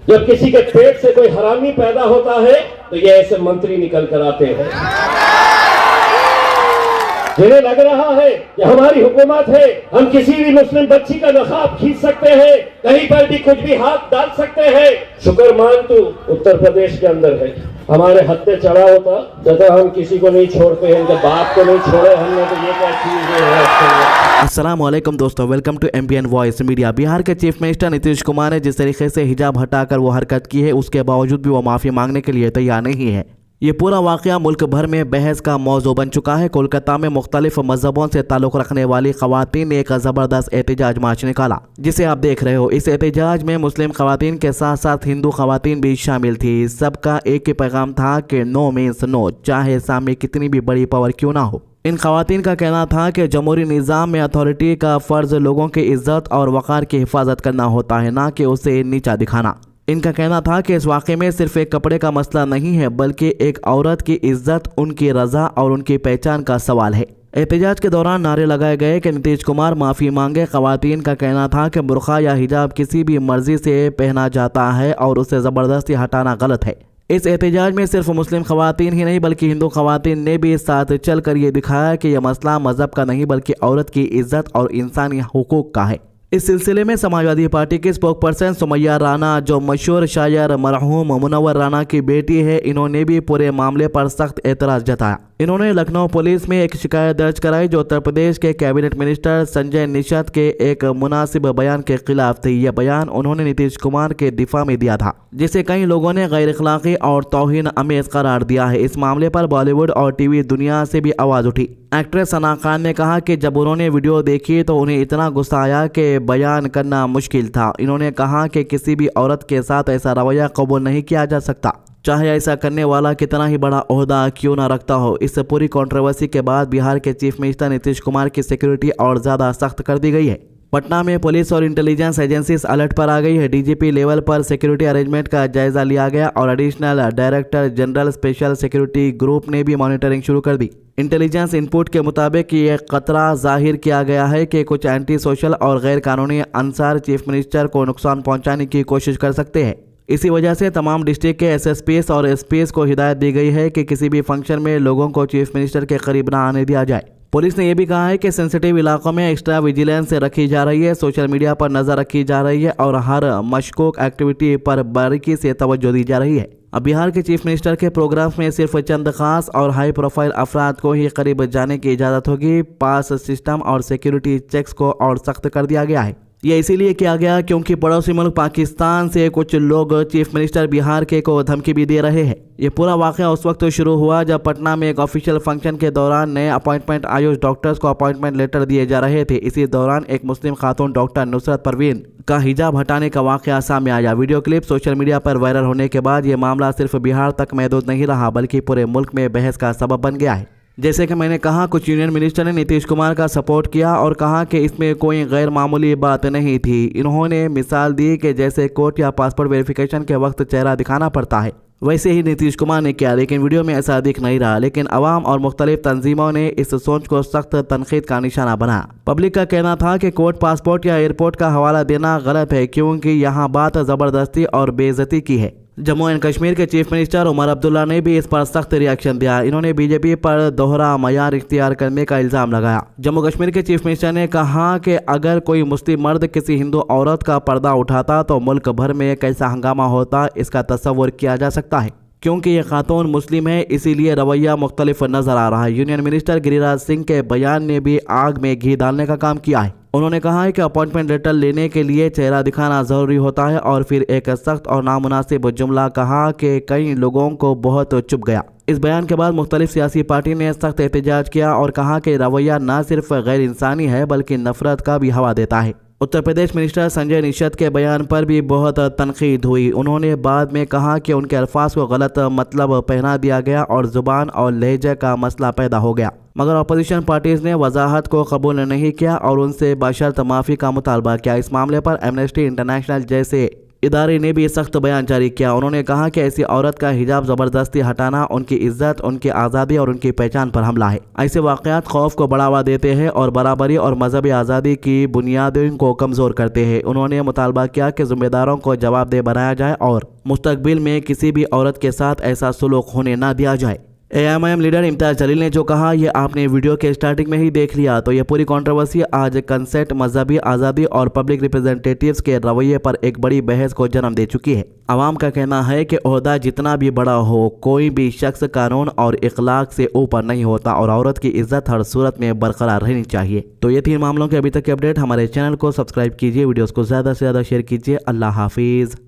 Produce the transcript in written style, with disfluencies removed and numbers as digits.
جب کسی کے پیٹ سے کوئی حرامی پیدا ہوتا ہے تو یہ ایسے منتری نکل کر آتے ہیں جنہیں لگ رہا ہے کہ ہماری حکومت ہے، ہم کسی بھی مسلم بچی کا نقاب کھینچ سکتے ہیں، کہیں پر بھی کچھ بھی ہاتھ ڈال سکتے ہیں۔ شکر مان تو اتر پردیش کے اندر ہے، ہمارے ہتھے چڑھا ہوتا جیسا ہم کسی کو نہیں چھوڑتے ہیں، جب باپ کو نہیں چھوڑے ہم نے تو یہ کیا چیز ہے۔ السلام علیکم دوستو، welcome to MPN voice media. Bihar کے چیف منسٹر نتیش کمار نے جس طریقے سے حجاب ہٹا کر وہ حرکت کی ہے، اس کے باوجود بھی وہ معافی مانگنے کے لیے تیار نہیں ہے۔ یہ پورا واقعہ ملک بھر میں بحث کا موضوع بن چکا ہے۔ کولکاتہ میں مختلف مذہبوں سے تعلق رکھنے والی خواتین نے ایک زبردست احتجاج مارچ نکالا جسے آپ دیکھ رہے ہو۔ اس احتجاج میں مسلم خواتین کے ساتھ ساتھ ہندو خواتین بھی شامل تھی۔ سب کا ایک ہی پیغام تھا کہ نو مینس نو، چاہے سامنے کتنی بھی بڑی پاور کیوں نہ ہو۔ ان خواتین کا کہنا تھا کہ جمہوری نظام میں اتھارٹی کا فرض لوگوں کی عزت اور وقار کی حفاظت کرنا ہوتا ہے، نہ کہ اسے نیچا دکھانا۔ ان کا کہنا تھا کہ اس واقعے میں صرف ایک کپڑے کا مسئلہ نہیں ہے، بلکہ ایک عورت کی عزت، ان کی رضا اور ان کی پہچان کا سوال ہے۔ احتجاج کے دوران نعرے لگائے گئے کہ نتیش کمار معافی مانگے۔ خواتین کا کہنا تھا کہ برقع یا حجاب کسی بھی مرضی سے پہنا جاتا ہے اور اسے زبردستی ہٹانا غلط ہے۔ اس احتجاج میں صرف مسلم خواتین ہی نہیں بلکہ ہندو خواتین نے بھی ساتھ چل کر یہ دکھایا کہ یہ مسئلہ مذہب کا نہیں بلکہ عورت کی عزت اور انسانی حقوق کا ہے۔ اس سلسلے میں سماجوادی پارٹی کے اسپوک پرسن سمیہ رانا، جو مشہور شاعر مرحوم منور رانا کی بیٹی ہے، انہوں نے بھی پورے معاملے پر سخت اعتراض جتایا۔ انہوں نے لکھنؤ پولیس میں ایک شکایت درج کرائی جو اتر پردیش کے کیبنٹ منسٹر سنجے نشت کے ایک مناسب بیان کے خلاف تھی۔ یہ بیان انہوں نے نتیش کمار کے دفاع میں دیا تھا جسے کئی لوگوں نے غیر اخلاقی اور توہین آمیز قرار دیا ہے۔ اس معاملے پر بالی ووڈ اور ٹی وی دنیا سے بھی آواز اٹھی۔ ایکٹریس ثنا خان نے کہا کہ جب انہوں نے ویڈیو دیکھی تو انہیں اتنا غصہ آیا کہ بیان کرنا مشکل تھا۔ انہوں نے کہا کہ کسی بھی عورت کے ساتھ ایسا رویہ قبول نہیں کیا جا سکتا، چاہے ایسا کرنے والا کتنا ہی بڑا عہدہ کیوں نہ رکھتا ہو۔ اس پوری کنٹروورسی کے بعد بہار کے چیف منسٹر نتیش کمار کی سیکیورٹی اور زیادہ سخت کر دی گئی ہے۔ پٹنہ میں پولیس اور انٹیلیجنس ایجنسیز الرٹ پر آ گئی ہے۔ DGP لیول پر سیکیورٹی ارینجمنٹ کا جائزہ لیا گیا اور additional director general special security group نے بھی مانیٹرنگ شروع کر دی۔ انٹیلیجنس ان پٹ کے مطابق یہ خطرہ ظاہر کیا گیا ہے کہ کچھ اینٹی سوشل اور غیر قانونی عنصر چیف منسٹر کو نقصان پہنچانے کی کوشش کر سکتے ہیں۔ اسی وجہ سے تمام ڈسٹرکٹ کے SSPs اور SPs کو ہدایت دی گئی ہے کہ کسی بھی فنکشن میں لوگوں کو چیف منسٹر کے قریب نہ آنے دیا جائے۔ پولیس نے یہ بھی کہا ہے کہ سینسٹیو علاقوں میں ایکسٹرا ویجیلنس رکھی جا رہی ہے، سوشل میڈیا پر نظر رکھی جا رہی ہے اور ہر مشکوک ایکٹیویٹی پر باریکی سے توجہ دی جا رہی ہے۔ اب بہار کے چیف منسٹر کے پروگرامز میں صرف چند خاص اور ہائی پروفائل افراد کو ہی قریب جانے کی اجازت ہوگی۔ پاس سسٹم اور سیکیورٹی چیکس کو اور سخت کر دیا گیا ہے۔ یہ اسی لیے کیا گیا کیونکہ پڑوسی ملک پاکستان سے کچھ لوگ چیف منسٹر بہار کے کو دھمکی بھی دے رہے ہیں۔ یہ پورا واقعہ اس وقت شروع ہوا جب پٹنہ میں ایک آفیشیل فنکشن کے دوران نئے اپوائنٹمنٹ آیوش ڈاکٹرز کو اپوائنٹمنٹ لیٹر دیے جا رہے تھے۔ اسی دوران ایک مسلم خاتون ڈاکٹر نصرت پروین کا حجاب ہٹانے کا واقعہ سامنے آیا۔ ویڈیو کلپ سوشل میڈیا پر وائرل ہونے کے بعد یہ معاملہ صرف بہار تک محدود نہیں رہا بلکہ پورے ملک میں بحث کا سبب بن گیا ہے۔ جیسے کہ میں نے کہا، کچھ یونین منسٹر نے نتیش کمار کا سپورٹ کیا اور کہا کہ اس میں کوئی غیر معمولی بات نہیں تھی۔ انہوں نے مثال دی کہ جیسے کورٹ یا پاسپورٹ ویریفیکیشن کے وقت چہرہ دکھانا پڑتا ہے، ویسے ہی نتیش کمار نے کیا، لیکن ویڈیو میں ایسا دکھ نہیں رہا۔ لیکن عوام اور مختلف تنظیموں نے اس سوچ کو سخت تنقید کا نشانہ بنایا۔ پبلک کا کہنا تھا کہ کورٹ، پاسپورٹ یا ایئرپورٹ کا حوالہ دینا غلط ہے کیونکہ یہاں بات زبردستی اور بے عزتی کی ہے۔ جموں اینڈ کشمیر کے چیف منسٹر عمر عبداللہ نے بھی اس پر سخت ری ایکشن دیا۔ انہوں نے BJP پر دوہرا معیار اختیار کرنے کا الزام لگایا۔ جموں کشمیر کے چیف منسٹر نے کہا کہ اگر کوئی مسلم مرد کسی ہندو عورت کا پردہ اٹھاتا تو ملک بھر میں کیسا ہنگامہ ہوتا، اس کا تصور کیا جا سکتا ہے۔ کیونکہ یہ خاتون مسلم ہے اسی لیے رویہ مختلف نظر آ رہا ہے۔ یونین منسٹر گریراج سنگھ کے بیان نے بھی آگ میں گھی ڈالنے کا کام کیا ہے۔ انہوں نے کہا ہے کہ اپوائنٹمنٹ لیٹر لینے کے لیے چہرہ دکھانا ضروری ہوتا ہے اور پھر ایک سخت اور نامناسب جملہ کہا کہ کئی لوگوں کو بہت چبھ گیا۔ اس بیان کے بعد مختلف سیاسی پارٹی نے سخت احتجاج کیا اور کہا کہ رویہ نہ صرف غیر انسانی ہے بلکہ نفرت کا بھی ہوا دیتا ہے۔ اتر پردیش منسٹر سنجے نشت کے بیان پر بھی بہت تنقید ہوئی۔ انہوں نے بعد میں کہا کہ ان کے الفاظ کو غلط مطلب پہنا دیا گیا اور زبان اور لہجے کا مسئلہ پیدا ہو گیا، مگر اپوزیشن پارٹیز نے وضاحت کو قبول نہیں کیا اور ان سے بشرط معافی کا مطالبہ کیا۔ اس معاملے پر ایمنسٹی انٹرنیشنل جیسے ادارے نے بھی سخت بیان جاری کیا۔ انہوں نے کہا کہ ایسی عورت کا حجاب زبردستی ہٹانا ان کی عزت، ان کی آزادی اور ان کی پہچان پر حملہ ہے۔ ایسے واقعات خوف کو بڑھاوا دیتے ہیں اور برابری اور مذہبی آزادی کی بنیادوں کو کمزور کرتے ہیں۔ انہوں نے مطالبہ کیا کہ ذمہ داروں کو جواب دہ بنایا جائے اور مستقبل میں کسی بھی عورت کے ساتھ ایسا سلوک ہونے نہ دیا جائے۔ AMIM لیڈر امتیاز جلیل نے جو کہا یہ آپ نے ویڈیو کے سٹارٹنگ میں ہی دیکھ لیا، تو یہ پوری کنٹروورسی آج کنسرٹ، مذہبی آزادی اور پبلک ریپرزنٹیٹیوز کے رویے پر ایک بڑی بحث کو جنم دے چکی ہے۔ عوام کا کہنا ہے کہ عہدہ جتنا بھی بڑا ہو، کوئی بھی شخص قانون اور اخلاق سے اوپر نہیں ہوتا اور عورت کی عزت ہر صورت میں برقرار رہنی چاہیے۔ تو یہ 3 معاملوں کے ابھی تک کے اپڈیٹ۔ ہمارے چینل کو سبسکرائب کیجیے، ویڈیوز کو زیادہ سے زیادہ شیئر کیجیے۔ اللہ حافظ۔